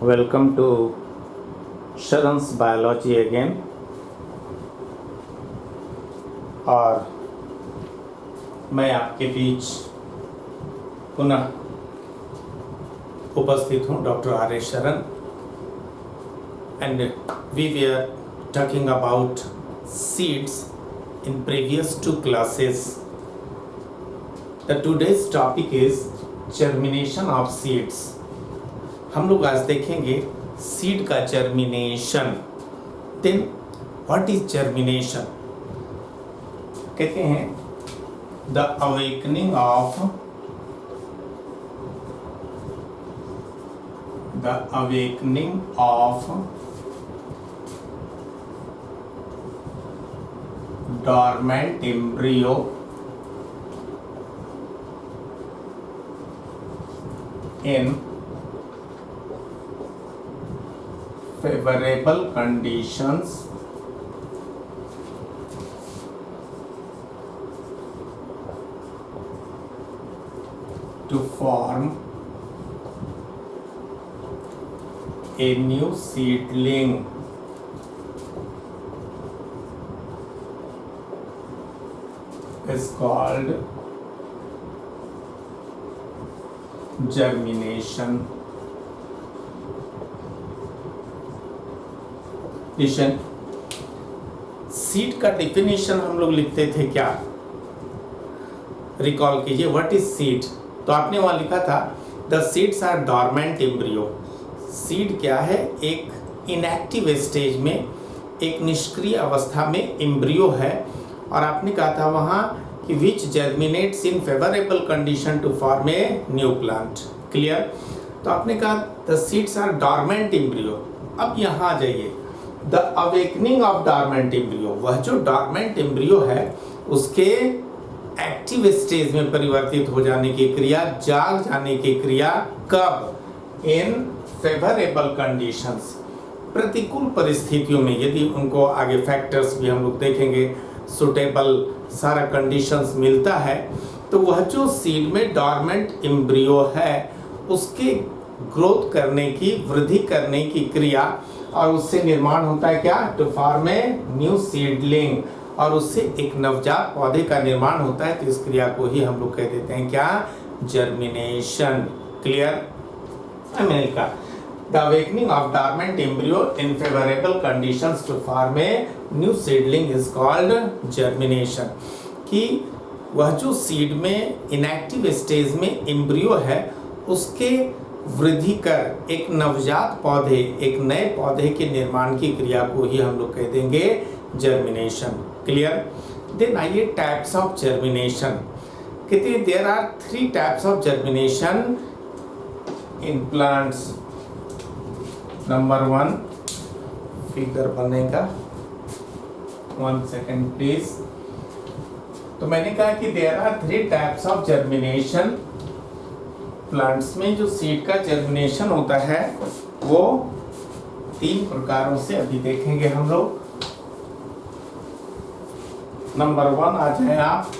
Welcome to Sharan's Biology again. और मैं आपके बीच पुनः उपस्थित हूँ डॉक्टर आर एस शरण and we were talking about seeds in previous two classes. The today's topic is germination of seeds. हम लोग आज देखेंगे सीड का germination. Then what is germination? कहते हैं the awakening of dormant embryo in favorable conditions to form a new seedling is called germination. Seed का definition हम लोग लिखते थे क्या? रिकॉल कीजिए, व्हाट इज सीड? तो आपने वहां लिखा था the seeds are dormant embryo. Seed क्या है? एक इनएक्टिव स्टेज में, एक निष्क्रिय अवस्था में एम्ब्रियो है. और आपने कहा था वहां कि which germinates in favourable condition to form a new plant. Clear? तो आपने कहा the seeds are dormant embryo. अब यहाँ आ जाइए, the awakening of dormant embryo, वह जो डॉर्मेंट एम्ब्रियो है उसके एक्टिव स्टेज में परिवर्तित हो जाने की क्रिया, जाग जाने की क्रिया कब? इन फेवरेबल कंडीशंस, प्रतिकूल परिस्थितियों में. यदि उनको आगे फैक्टर्स भी हम लोग देखेंगे, सुटेबल सारा कंडीशंस मिलता है, तो वह जो सीड में डॉर्मेंट एम्ब्रियो है उसके ग्रोथ करने की, वृद्धि करने की क्रिया, और उससे निर्माण होता है क्या? To form a new seedling, और उससे एक नवजात पौधे का निर्माण होता है. तो इस क्रिया को ही हम लोग कह देते हैं क्या? जर्मिनेशन. क्लियर? मैंने लिखा the awakening of dormant embryo in favourable conditions to form a new seedling is called germination. कि वह जो सीड में इनएक्टिव स्टेज में एम्ब्रियो है उसके वृद्धि कर एक नवजात पौधे, एक नए पौधे के निर्माण की क्रिया को ही हम लोग कह देंगे जर्मिनेशन. क्लियर? देन आइए टाइप्स ऑफ जर्मिनेशन. कहते हैं there are 3 types of germination in plants. Number 1 figure बनेगा. 1 सेकेंड प्लीज. तो मैंने कहा कि there are 3 types of germination. Plants में जो सीड का जर्मिनेशन होता है वो 3 प्रकारों से अभी देखेंगे हम लोग. नंबर 1 आ जाए आप,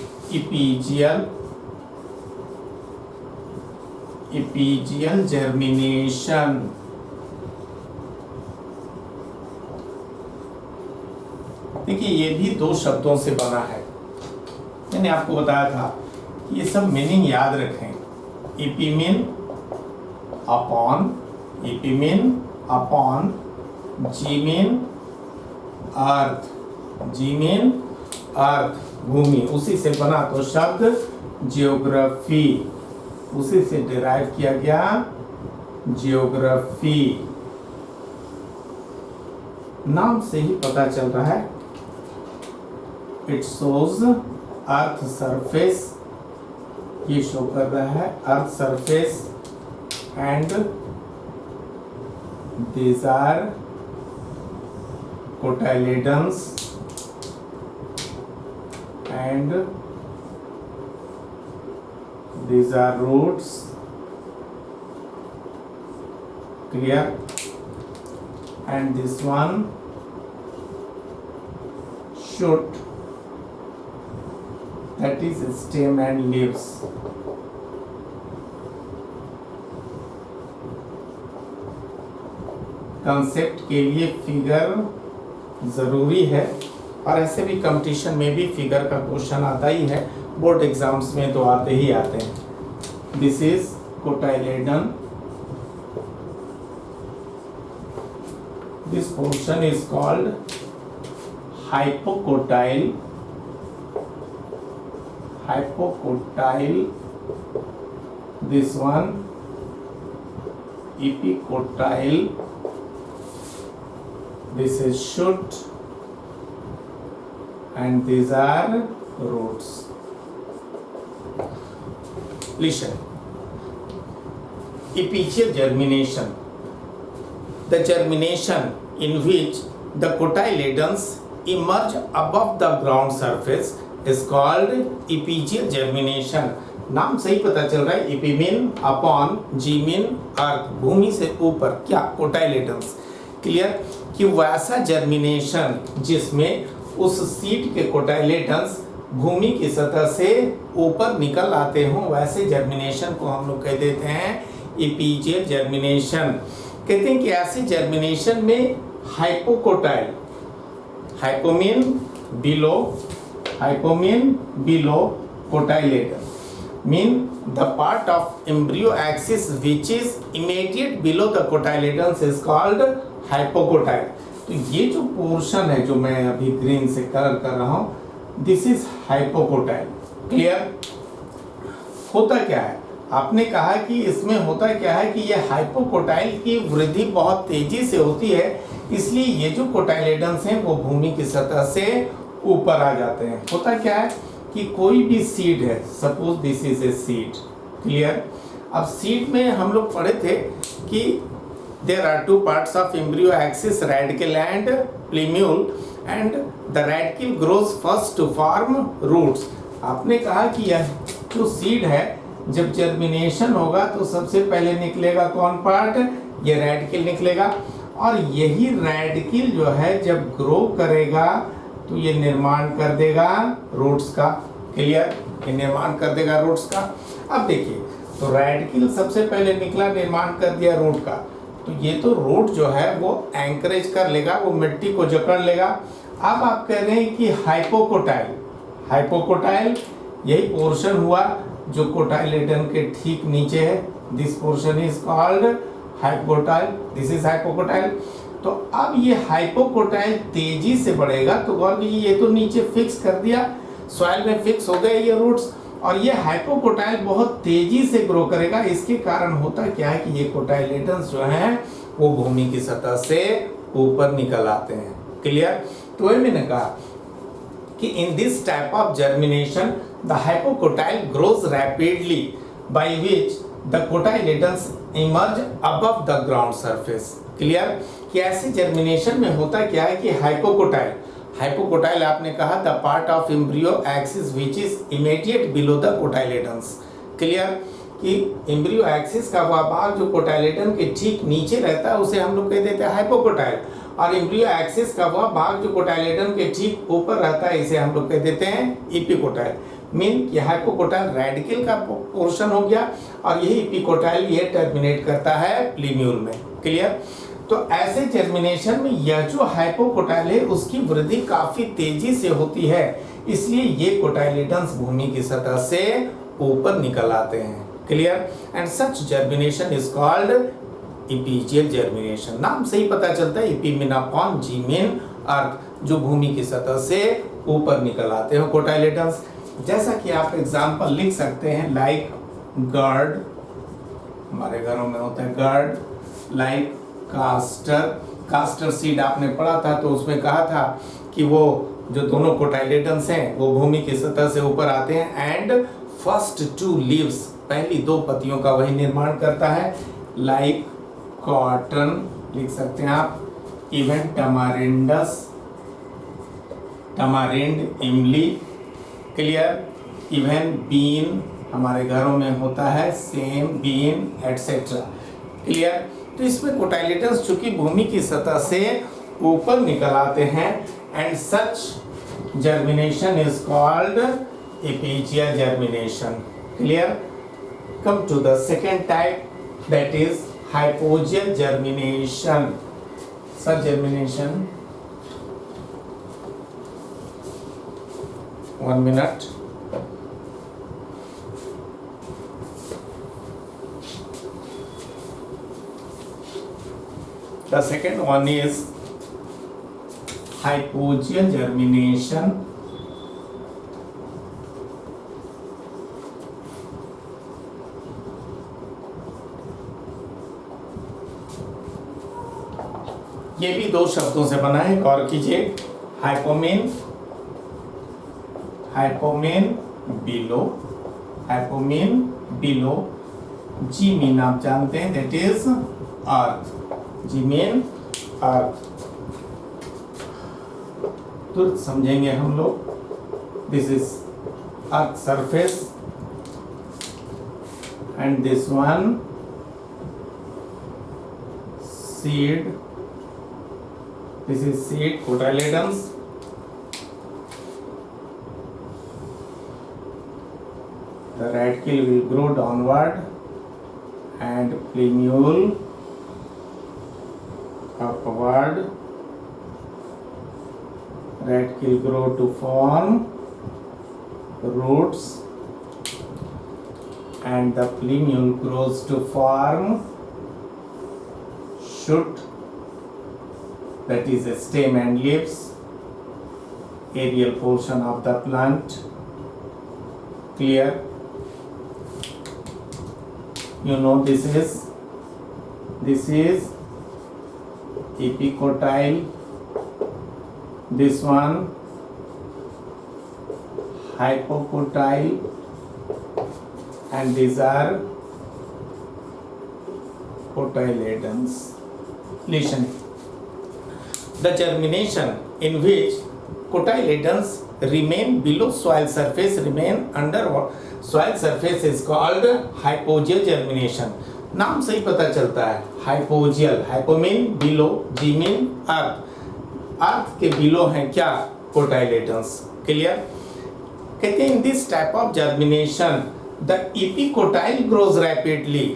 इपीजियल जर्मिनेशन. देखिए ये भी 2 शब्दों से बना है. मैंने आपको बताया था ये सब मीनिंग याद रखें. इपीमीन अपॉन, जीमीन अर्थ, भूमि, उसी से बना. तो शब्द जियोग्राफी, उसी से डिराइव किया गया जियोग्राफी. नाम से ही पता चल रहा है. इट शोज अर्थ सरफेस, ये शो कर रहा है अर्थ surface, and these are cotyledons and these are roots. Clear? And this one shoot, that is stem and leaves. Concept के लिए फिगर ज़रूरी है, और ऐसे भी कंपटीशन में भी फिगर का क्वेश्चन आता ही है, बोर्ड एग्जाम्स में तो आते ही आते हैं। This is cotyledon, this portion is called hypocotyl, this one epicotyl, this is shoot, and these are roots. Listen, epicial germination, the germination in which the cotyledons emerge above the ground surface is called epicial germination. नाम सही पता चल रहा है, EP mean upon, जी mean अर्थ, भूमि से ऊपर, क्या कोटाइलेडन्स। Clear कि वैसा जर्मिनेशन जिसमें उस सीड के कोटाइलेडन्स भूमि की सतह से ऊपर निकल आते हों, वैसे जर्मिनेशन को हम लोग कह देते हैं इपीजियल जर्मिनेशन। कहते हैं कि ऐसे जर्मिनेशन में hypocotyl, hypo mean below cotyledon mean the part of embryo axis which is immediate below the cotyledons is called hypocotyle। तो ये जो पोर्शन है जो मैं अभी ग्रीन से कलर कर रहा हूँ, दिस इज हाइपोकोटाइल। क्लियर? होता क्या है, आपने कहा कि इसमें होता क्या है कि ये हाइपोकोटाइल की वृद्धि बहुत तेजी से होती है, इसलिए ये जो कोटाइलेडन्स हैं वो भूमि की सतह से ऊपर आ जाते हैं। होता क्या है कि कोई भी सीड है, suppose this is a seed. Clear? अब सीड में हम लोग पढ़े थे कि there are two parts of embryo axis, radicle and plumule, and the radicle grows first to form roots. आपने कहा कि यह जो सीड है जब जर्मिनेशन होगा तो सबसे पहले निकलेगा कौन पार्ट, ये रेडिकल निकलेगा, और यही रेडिकल जो है जब ग्रो करेगा तो ये निर्माण कर देगा रूट्स का। क्लियर? ये निर्माण कर देगा रूट्स का। अब देखिए, तो रेडिकल सबसे पहले निकला, निर्माण कर दिया रूट का, तो ये तो रूट जो है वो एंकरेज कर लेगा, वो मिट्टी को जकड़ लेगा। अब आप कह रहे हैं कि हाइपोकोटाइल यही पोर्शन हुआ जो कोटाइलेडन के ठीक नीचे है, this portion is called hypocotyl, this is hypocotyl. तो अब ये हाइपोकोटाइल तेजी से बढ़ेगा, तो गौर कीजिए ये तो नीचे फिक्स कर दिया, सॉइल में फिक्स हो गए ये रूट्स, और ये हाइपोकोटाइल बहुत तेजी से ग्रो करेगा। इसके कारण होता क्या है कि ये कोटाइलेडन्स जो हैं वो भूमि की सतह से ऊपर निकल आते हैं। क्लियर? तो ये मैंने कहा कि in this type of germination the hypocotyl grows rapidly by which the cotyledons emerge above the ground surface. Clear? कि ऐसे जर्मिनेशन में होता क्या है कि हाइपोकोटाइल आपने कहा the part of embryo axis which is immediate below the cotyledons. Clear? कि एम्ब्रियो एक्सिस का वह भाग जो कोटाइलेडन के ठीक नीचे रहता है उसे हम लोग कह देते हैं हाइपोकोटाइल, और एम्ब्रियो एक्सिस का वह भाग जो कोटाइलेडन के ठीक ऊपर रहता है इसे हम लोग कह देते हैं इपिकोटाइल। मीन कि हाइपोकोटाइल रेडिकल का पोर्शन हो गया, और यही इपिकोटाइल ये टर्मिनेट करता है प्लीम्यूल में। क्लियर? तो ऐसे जर्मिनेशन में यह जो हाइपोकोटाइल है उसकी वृद्धि काफी तेजी से होती है, इसलिए ये कोटाइलेडन्स भूमि की सतह से ऊपर निकल आते हैं। Clear? And such germination is called epigeal germination. नाम से ही पता चलता है, इपी मीन अपॉन, जी मीन अर्थ, जो भूमि की सतह से ऊपर निकल आते हैं कोटाइलेडन्स। जैसा कि आप एग्जाम्पल लिख सकते हैं, लाइक गर्ड, हमारे घरों में होता है गर्ड, लाइक कास्टर सीड आपने पढ़ा था, तो उसमें कहा था कि वो जो दोनों कोटाइलेडन्स हैं वो भूमि की सतह से ऊपर आते हैं, एंड फर्स्ट टू लीव्स, पहली दो पत्तियों का वही निर्माण करता है, लाइक कॉटन लिख सकते हैं आप, इवन टमारिंड, इमली। क्लियर? इवन बीन हमारे घरों में होता है, सेम, बीन, एटसेट्रा। क्लियर? तो इसमें कोटाइलेडन्स चूंकि भूमि की सतह से ऊपर निकल आते हैं, and such germination is called epigeal germination. Clear? Come to the second type, that is hypogeal germination. such germination, 1 minute. The second one is hypogeal germination. ये भी 2 शब्दों से बना है, गौर कीजिए। हाइपोमेन, हाइपोमेन बिलो, जी मीन आप जानते हैं, that is earth, ge mean earth. तुरंत समझेंगे हम लोग। This is earth surface and this one seed, this is seed, cotyledons. The radicule will grow downward and plumule upward. Radicule grow to form roots and the plumule grows to form shoot, that is a stem and leaves, aerial portion of the plant. Clear? You know this is epicotyle, this one hypocotyle, and these are cotyledons. Listen. The germination in which cotyledons remain below soil surface, remain under soil surface is called hypogeal germination. नाम से ही पता चलता है, hypogeal, हाइपोमीन below, जीमीन अर्थ, अर्थ के below हैं क्या, कोटाइलेडन्स। Clear? कहते हैं इन this type of germination the epicotyl grows rapidly.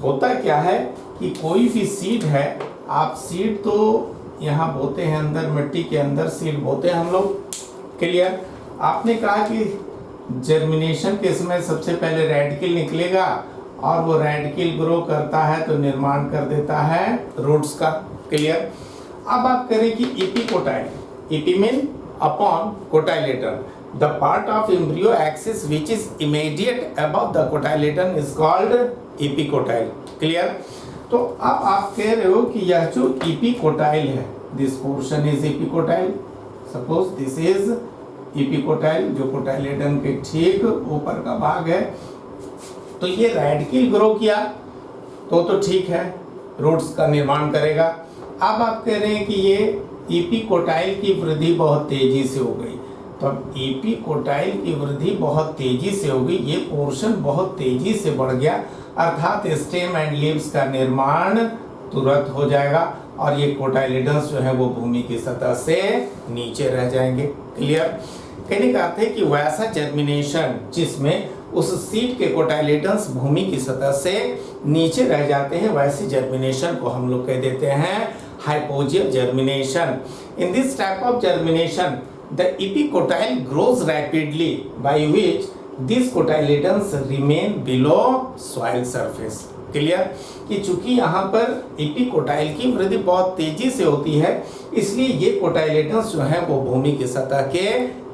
होता क्या है कि कोई भी सीड है, आप सीड तो यहाँ बोते हैं, अंदर मिट्टी के अंदर सीड बोते हैं हम लोग। क्लियर? आपने कहा कि जर्मिनेशन के समय सबसे पहले रेडिकल निकलेगा और वो रेडिकल ग्रो करता है तो निर्माण कर देता है रूट्स का। क्लियर? अब आप करें कि epicotyl, epi mean upon cotyledon, the part of embryo axis which is immediate above the cotyledon is called epicotyl. Clear? तो अब आप कह रहे हो कि यह जो एपिकोटाइल है, this portion is epicotyl, suppose this is epicotyl, जो कोटाइलेडन के ठीक ऊपर का भाग है। तो ये रेडिकल ग्रो किया तो ठीक है, रूट्स का निर्माण करेगा। अब आप कह रहे हैं कि ये एपिकोटाइल की वृद्धि बहुत तेजी से हो गई, तो अब एपिकोटाइल की वृद्धि बहुत तेजी से हो गई, ये पोर्शन बहुत तेजी से बढ़ गया, अर्थात स्टेम एंड लीव्स का निर्माण तुरंत हो जाएगा और ये कोटाइलेडन्स जो है वो भूमि की सतह से नीचे रह जाएंगे। क्लियर? कहने का अर्थ है कि वैसा जर्मिनेशन जिसमें उस सीड के कोटाइलेडन्स भूमि की सतह से नीचे रह जाते हैं, वैसी जर्मिनेशन को हम लोग कह देते हैं hypogeal germination. In this type of germination the epicotyl grows rapidly by which this cotyledons remain below soil surface. Clear? कि चूंकि यहाँ पर एपिकोटाइल की वृद्धि बहुत तेजी से होती है, इसलिए ये कोटाइलेडन्स जो है वो भूमि की सतह के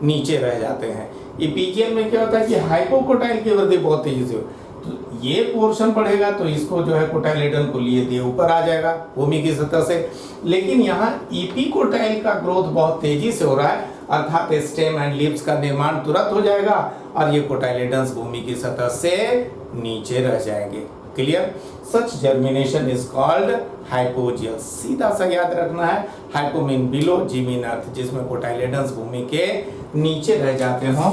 नीचे रह जाते हैं। एपीजियल में क्या होता है कि हाइपोकोटाइल की वृद्धि बहुत तेजी से हो, तो ये पोर्शन बढ़ेगा तो इसको जो है कोटाइलेडन को लिए दिए ऊपर आ जाएगा भूमि की सतह से। लेकिन यहाँ एपिकोटाइल का ग्रोथ बहुत तेजी से हो रहा है, अर्थात स्टेम एंड लीव्स का निर्माण तुरंत हो जाएगा और ये कोटाइलेडन्स भूमि की सतह से नीचे रह जाएंगे। Clear? Such germination is called hypogeal. सीधा सा याद रखना है, हाइपोमीन बिलो, जीमीन अर्थ, जिसमें कोटाइलेडन्स भूमि के नीचे रह जाते हों।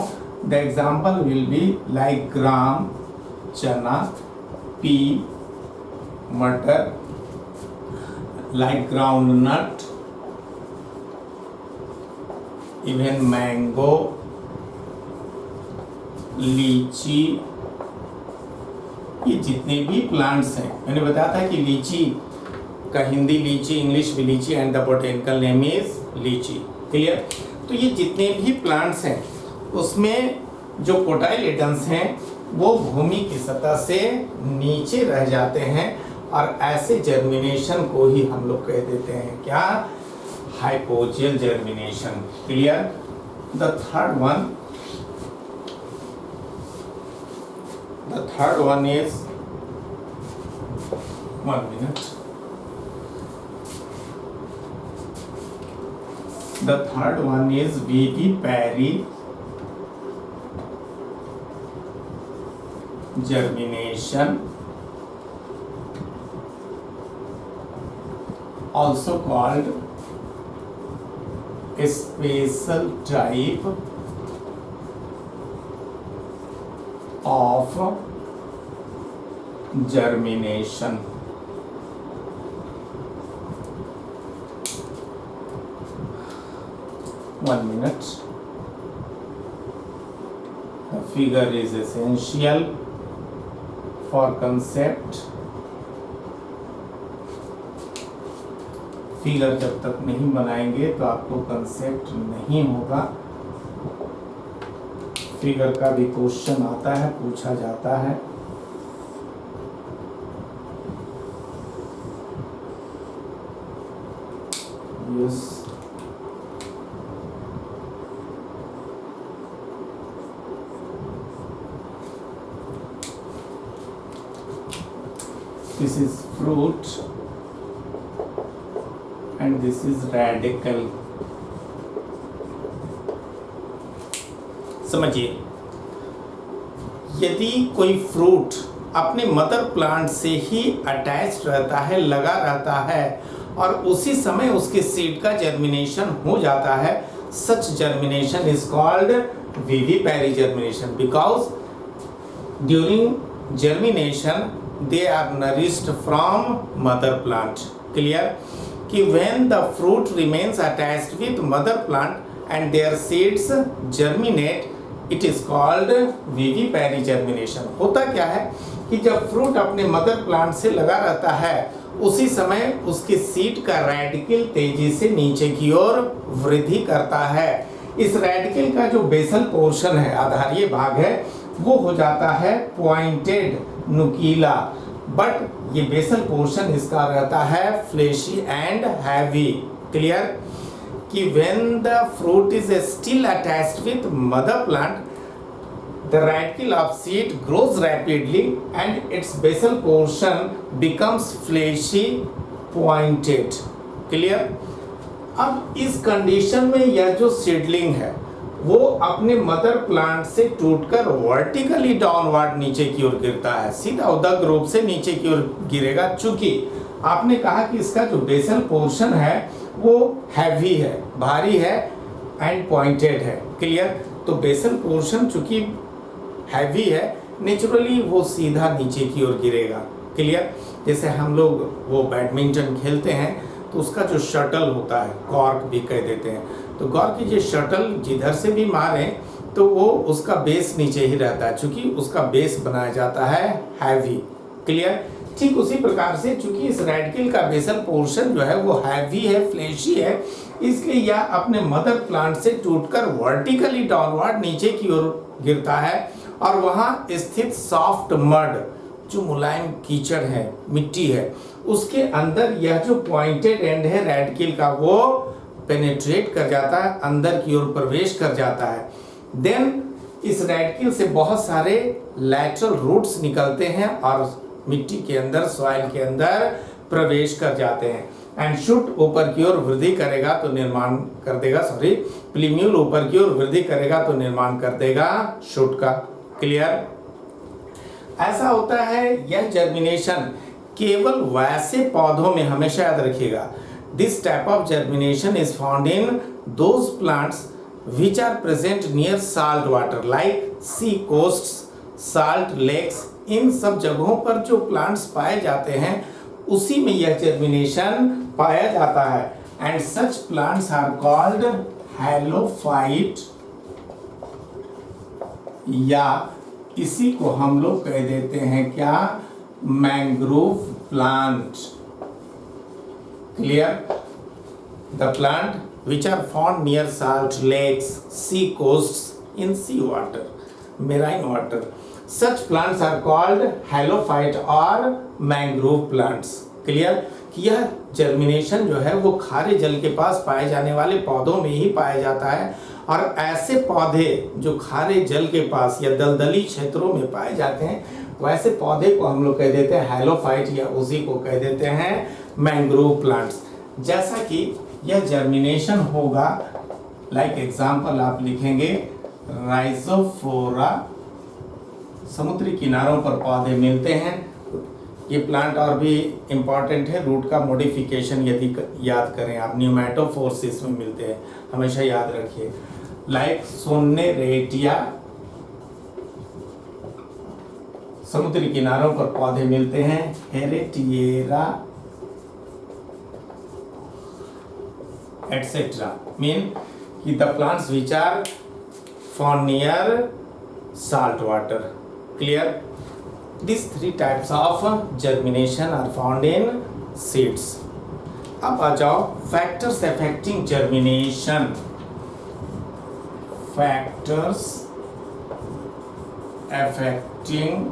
The example will be like gram, chana, pea, matar, like ground nut, even mango, litchi, ये जितने भी प्लांट्स हैं, मैंने बताया था कि लीची का हिंदी लीची, इंग्लिश भी लीची and the botanical name is लीची। क्लियर। तो ये जितने भी प्लांट्स हैं उसमें जो कोटाइलेडन्स हैं वो भूमि की सतह से नीचे रह जाते हैं और ऐसे जर्मिनेशन को ही हम लोग कह देते हैं क्या, hypogeal germination. Clear. The third one is 1 minute. The third one is vivipary germination, also called a special type of germination. One minute. The figure is essential for concept. Figure जब तक नहीं बनाएंगे तो आपको कंसेप्ट नहीं होगा। Figure का भी क्वेश्चन आता है, पूछा जाता है। Yes, this is fruit and this is radical। समझिए, यदि कोई फ्रूट अपने मदर प्लांट से ही अटैच्ड रहता है, लगा रहता है और उसी समय उसके सीड का जर्मिनेशन हो जाता है, such germination is called vivipary germination because during germination they are nourished from mother plant। clear कि when the fruit remains attached with mother plant and their seeds germinate, it is called vivipary germination। होता क्या है कि जब fruit अपने mother plant से लगा रहता है उसी समय उसके सीड का रेडिकल तेजी से नीचे की ओर वृद्धि करता है। इस रेडिकल का जो बेसल पोर्शन है, आधारीय भाग है, वो हो जाता है पॉइंटेड, नुकीला, बट ये बेसल पोर्शन इसका रहता है फ्लेशी एंड हैवी। क्लियर कि when the fruit is still attached with mother plant, the radicle of seed grows rapidly and its basal portion becomes fleshy pointed। Clear. अब इस condition में यह जो सीडलिंग है वो अपने मदर प्लांट से टूटकर वर्टिकली डाउनवर्ड नीचे की ओर गिरता है, सीधा उदक रूप से नीचे की ओर गिरेगा। चूंकि आपने कहा कि इसका जो बेसल पोर्शन है वो हैवी है, भारी है एंड पॉइंटेड है। क्लियर। तो बेसल पोर्शन चूंकि हैवी है, नेचुरली वो सीधा नीचे की ओर गिरेगा। क्लियर। जैसे हम लोग वो बैडमिंटन खेलते हैं तो उसका जो शटल होता है, कॉर्क भी कह देते हैं, तो कॉर्क की जो शटल जिधर से भी मारें तो वो उसका बेस नीचे ही रहता है, चूंकि उसका बेस बनाया जाता है हैवी। क्लियर। ठीक उसी प्रकार से चूंकि इस रेडिकल का बेसल पोर्शन जो है वो हैवी है, फ्लेशी है, इसलिए यह अपने मदर प्लांट से टूटकर वर्टिकली डाउनवर्ड नीचे की ओर गिरता है और वहाँ स्थित सॉफ्ट मड, जो मुलायम कीचड़ है, मिट्टी है, उसके अंदर यह जो पॉइंटेड एंड है रेडिकल का वो पेनिट्रेट कर जाता है, अंदर की ओर प्रवेश कर जाता है। देन इस रेडिकल से बहुत सारे लैटरल रूट्स निकलते हैं और मिट्टी के अंदर, सॉइल के अंदर प्रवेश कर जाते हैं एंड शूट ऊपर की ओर वृद्धि करेगा तो निर्माण कर देगा, प्लीम्यूल ऊपर की ओर वृद्धि करेगा तो निर्माण कर देगा शूट का। क्लियर। ऐसा होता है यह जर्मिनेशन केवल वैसे पौधों में, हमेशा याद रखिएगा, this type of germination is found in those plants which are present near salt water like sea coasts, salt lakes। इन सब जगहों पर जो प्लांट्स पाए जाते हैं उसी में यह जर्मिनेशन पाया जाता है and such plants are called halophyte, या इसी को हम लोग कह देते हैं क्या, mangrove plant. Clear? The plant which are found near salt lakes, sea coasts, in sea water, marine water. Such plants are called halophyte or mangrove plants. Clear? कि यह जर्मिनेशन जो है वो खारे जल के पास पाए जाने वाले पौधों में ही पाया जाता है, और ऐसे पौधे जो खारे जल के पास या दलदली क्षेत्रों में पाए जाते हैं वैसे पौधे को हम लोग कह देते हैं हैलोफाइट, या उसी को कह देते हैं मैंग्रोव प्लांट्स। जैसा कि यह जर्मिनेशन होगा, लाइक एग्जांपल आप लिखेंगे राइजोफोरा, समुद्री किनारों पर पौधे मिलते हैं। ये प्लांट और भी इम्पॉर्टेंट है, रूट का मॉडिफिकेशन यदि याद करें आप, न्यूमेटोफोर्सिस में मिलते हैं, हमेशा याद रखिए। लाइक सोनेरेटिया, समुद्री किनारों पर पौधे मिलते हैं। हेरेटिएरा एटसेट्रा मीन कि the plants which are found near salt water. Clear? These three types of germination are found in seeds. अब आ जाओ factors affecting germination. Factors affecting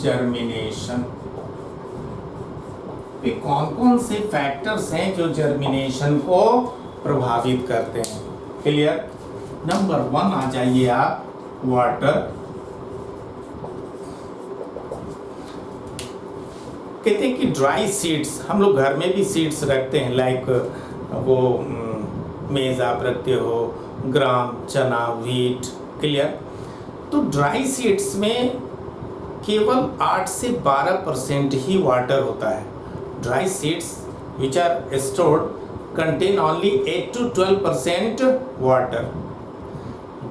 germination. ये कौन कौन से फैक्टर्स हैं जो जर्मिनेशन को प्रभावित करते हैं? क्लियर? नंबर 1 आ जाइए आप, वाटर। कहते हैं कि ड्राई सीड्स, हम लोग घर में भी सीड्स रखते हैं, लाइक वो मेज आप रखते हो, ग्राम, चना, व्हीट। क्लियर? तो ड्राई सीड्स में केवल 8 से 12% ही वाटर होता है। Dry seeds which are stored contain only 8 to 12% water.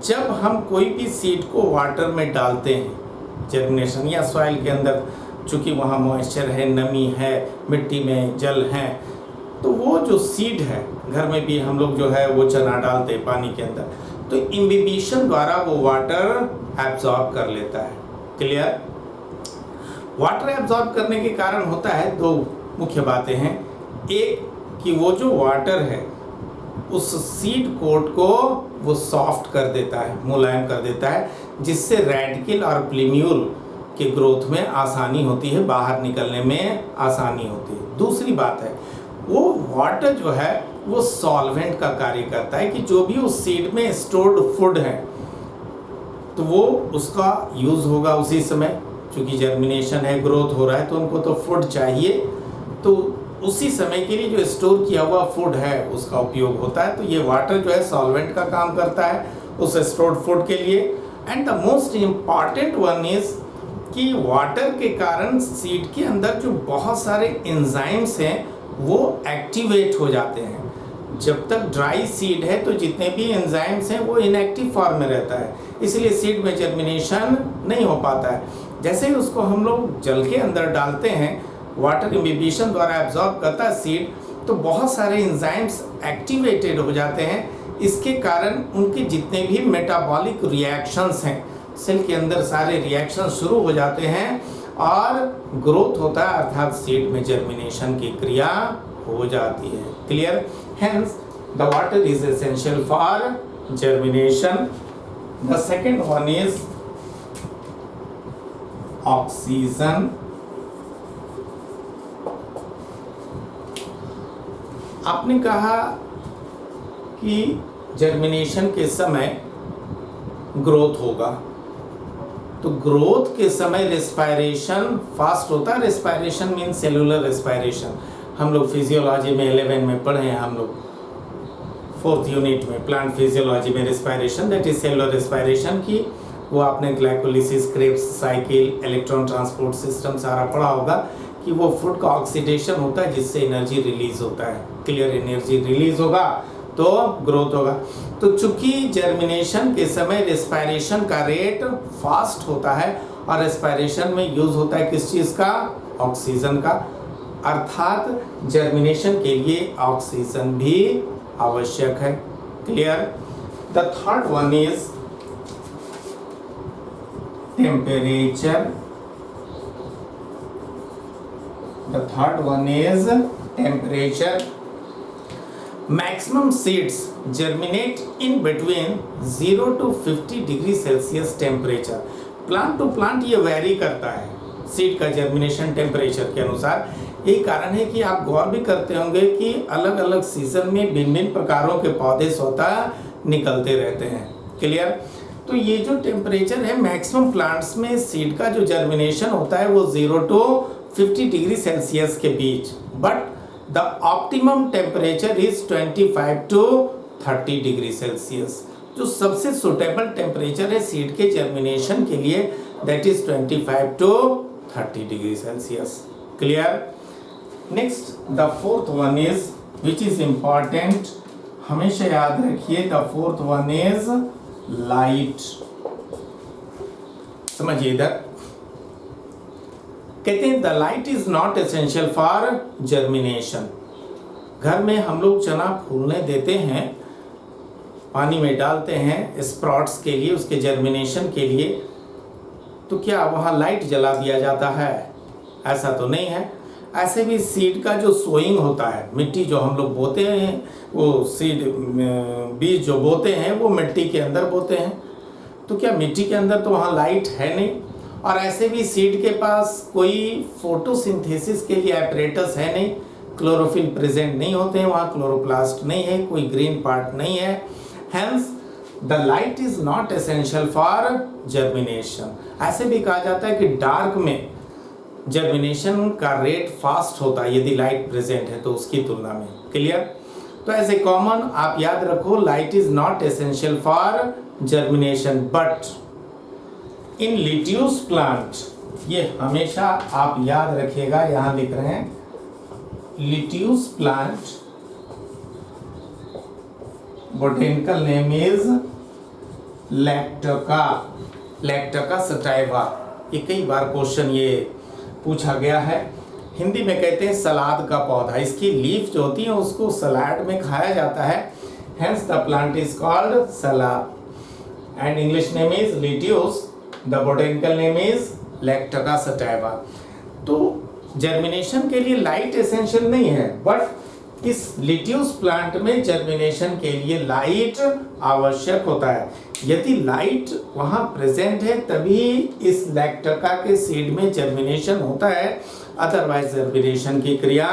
जब हम कोई भी सीड को वाटर में डालते हैं जर्मिनेशन या सॉइल के अंदर, चूँकि वहाँ मॉइस्चर है, नमी है, मिट्टी में जल है, तो वो जो सीड है, घर में भी हम लोग जो है वो चना डालते हैं पानी के अंदर, तो इम्बिबिशन द्वारा वो वाटर एब्जॉर्ब कर लेता है। क्लियर? वाटर एब्जॉर्ब करने के कारण होता है दो मुख्य बातें हैं। एक कि वो जो वाटर है उस सीड कोट को वो सॉफ्ट कर देता है, मुलायम कर देता है, जिससे रेडिकल और प्लीम्यूल के ग्रोथ में आसानी होती है, बाहर निकलने में आसानी होती है। दूसरी बात है, वो वाटर जो है वो सॉल्वेंट का कार्य करता है, कि जो भी उस सीड में स्टोर्ड फूड है तो वो उसका यूज़ होगा उसी समय, क्योंकि जर्मिनेशन है, ग्रोथ हो रहा है, तो उनको तो फूड चाहिए, तो उसी समय के लिए जो स्टोर किया हुआ फूड है उसका उपयोग होता है। तो ये वाटर जो है सॉल्वेंट का काम करता है उस स्टोर्ड फूड के लिए। And the most important one is कि वाटर के कारण सीड के अंदर जो बहुत सारे एंजाइम्स हैं वो एक्टिवेट हो जाते हैं। जब तक ड्राई सीड है तो जितने भी एंजाइम्स हैं वो इनएक्टिव फॉर्म में रहता है, इसलिए सीड में जर्मिनेशन नहीं हो पाता है। जैसे ही उसको हम लोग जल के अंदर डालते हैं, वाटर इम्बिबिशन द्वारा एब्जॉर्ब करता है सीड, तो बहुत सारे एंजाइम्स एक्टिवेटेड हो जाते हैं। इसके कारण उनके जितने भी मेटाबॉलिक रिएक्शंस हैं, सेल के अंदर सारे रिएक्शन शुरू हो जाते हैं और ग्रोथ होता है, अर्थात सीड में जर्मिनेशन की क्रिया हो जाती है। Clear? Hence the water is essential for germination. The second one is oxygen. आपने कहा कि जर्मिनेशन के समय ग्रोथ होगा, तो ग्रोथ के समय रेस्पायरेशन फास्ट होता है। रेस्पायरेशन मीन सेलुलर रेस्पायरेशन, हम लोग फिजियोलॉजी में 11 में पढ़े हैं, हम लोग 4th यूनिट में प्लांट फिजियोलॉजी में respiration, that is cellular respiration की वो आपने glycolysis, Krebs cycle, electron transport system सारा पढ़ा होगा कि वो फूड का ऑक्सीडेशन होता है जिससे एनर्जी रिलीज होता है। क्लियर? एनर्जी रिलीज होगा तो ग्रोथ होगा। तो चूंकि जर्मिनेशन के समय रेस्पायरेशन का रेट फास्ट होता है और रेस्पायरेशन में यूज होता है किस चीज़ का? ऑक्सीजन का, अर्थात जर्मिनेशन के लिए ऑक्सीजन भी आवश्यक है। Clear? The third one is temperature. The third one is temperature. Maximum seeds germinate in between 0 to 50 degree Celsius temperature. Plant to plant ये वेरी करता है सीड का जर्मिनेशन टेम्परेचर के अनुसार. यही कारण है कि आप गौर भी करते होंगे कि अलग अलग सीजन में भिन्न भिन्न प्रकारों के पौधे स्वतः निकलते रहते हैं. क्लियर. तो ये जो टेम्परेचर है मैक्सिमम प्लांट्स में सीड का जो जर्मिनेशन होता है वो 0 to 50 डिग्री सेल्सियस के बीच. But the optimum temperature is 25 to 30 degree Celsius. जो सबसे सुटेबल टेम्परेचर है सीड के जर्मिनेशन के लिए that is 25 to 30 degree Celsius. Clear. Next the fourth one is which is important, हमेशा याद रखिए. The fourth one is light. समझिए इधर कहते हैं the light is not essential for germination. घर में हम लोग चना फूलने देते हैं, पानी में डालते हैं स्प्राउट्स के लिए, उसके जर्मिनेशन के लिए, तो क्या वहाँ लाइट जला दिया जाता है? ऐसा तो नहीं है. ऐसे भी सीड का जो सोइंग होता है, मिट्टी जो हम लोग बोते हैं, वो सीड बीज जो बोते हैं वो मिट्टी के अंदर बोते हैं, तो क्या मिट्टी के अंदर तो वहाँ लाइट है नहीं. और ऐसे भी सीड के पास कोई फोटोसिंथेसिस के लिए एपरेटस है नहीं, क्लोरोफिल प्रेजेंट नहीं होते हैं वहाँ, क्लोरोप्लास्ट नहीं है, कोई ग्रीन पार्ट नहीं है. Hence the light is not essential for germination. ऐसे भी कहा जाता है कि डार्क में जर्मिनेशन का रेट फास्ट होता है यदि लाइट प्रेजेंट है तो उसकी तुलना में. क्लियर. तो ऐसे कॉमन आप याद रखो light is not essential for germination but in lettuce plant, ये हमेशा आप याद रखिएगा, यहां लिख रहे हैं lettuce plant, botanical name is Lactuca, Lactuca sativa. ये कई बार क्वेश्चन ये पूछा गया है. हिंदी में कहते हैं सलाद का पौधा. इसकी लीफ जो होती है उसको सलाद में खाया जाता है, hence the plant is called salad. And English name is lettuce, the botanical name is Lactuca sativa. तो जर्मिनेशन के लिए लाइट एसेंशियल नहीं है, बट इस लिट्यूस प्लांट में जर्मिनेशन के लिए लाइट आवश्यक होता है. यदि लाइट वहाँ प्रेजेंट है तभी इस लैक्टिका के सीड में जर्मिनेशन होता है, अदरवाइज जर्मिनेशन की क्रिया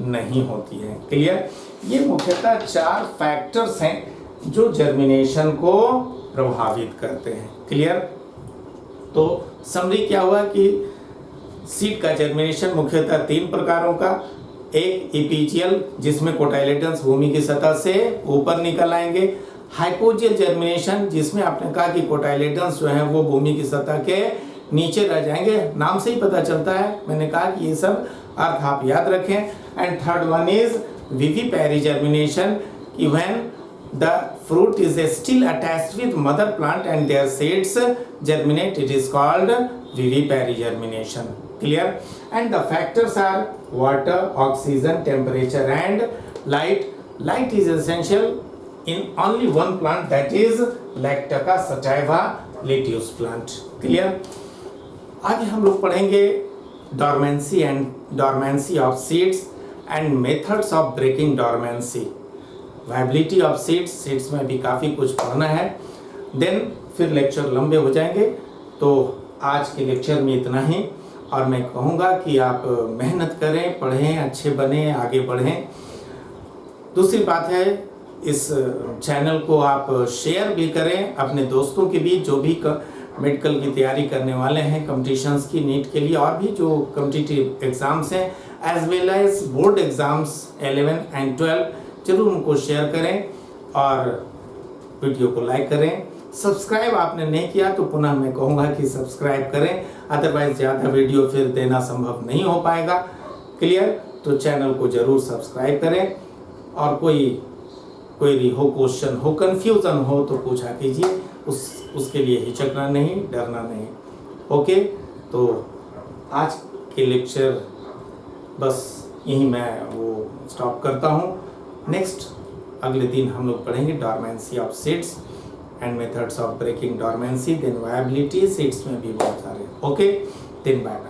नहीं होती है. क्लियर. ये मुख्यतः 4 फैक्टर्स हैं जो जर्मिनेशन को प्रभावित करते हैं. क्लियर. तो समरी क्या हुआ कि सीड का जर्मिनेशन मुख्यतः 3 प्रकारों का. एक इपीजियल जिसमें कोटाइलेडन्स भूमि की सतह से ऊपर निकल आएंगे. हाइपोजियल जर्मिनेशन जिसमें आपने कहा कि कोटाइलेडन्स जो है वो भूमि की सतह के नीचे रह जाएंगे, नाम से ही पता चलता है. मैंने कहा कि ये सब अर्थ आप याद रखें. And third one is vivipary germination, कि when the fruit is still attached with mother plant and their seeds germinate, it is called vivipary germination. Clear. And the factors are water, oxygen, temperature and light. Light is essential in only one plant, that is Lactica sativa lettuce plant. Clear. आगे हम लोग पढ़ेंगे dormancy of seeds and methods of breaking dormancy. Viability of seeds में भी काफ़ी कुछ पढ़ना है. देन फिर लेक्चर लंबे हो जाएंगे. तो आज के लेक्चर में इतना ही, और मैं कहूँगा कि आप मेहनत करें, पढ़ें, अच्छे बने, आगे बढ़ें. दूसरी बात है इस चैनल को आप शेयर भी करें अपने दोस्तों के बीच, जो भी मेडिकल की तैयारी करने वाले हैं कॉम्पिटिशन्स की, नीट के लिए और भी जो कॉम्पिटिटिव एग्ज़ाम्स हैं, as well as board exams 11 and 12, जरूर उनको शेयर करें और वीडियो को लाइक करें. सब्सक्राइब आपने नहीं किया तो पुनः मैं कहूँगा कि सब्सक्राइब करें, अदरवाइज ज़्यादा वीडियो फिर देना संभव नहीं हो पाएगा. क्लियर. तो चैनल को ज़रूर सब्सक्राइब करें, और कोई क्वेरी हो, क्वेश्चन हो, कन्फ्यूज़न हो तो पूछा कीजिए. उसके लिए हिचकना नहीं, डरना नहीं. ओके. तो आज के लेक्चर बस यहीं मैं वो स्टॉप करता हूँ. नेक्स्ट अगले दिन हम लोग पढ़ेंगे dormancy of seeds and methods of breaking dormancy, then viability. Seeds में भी बहुत सारे. ओके. दिन बाय.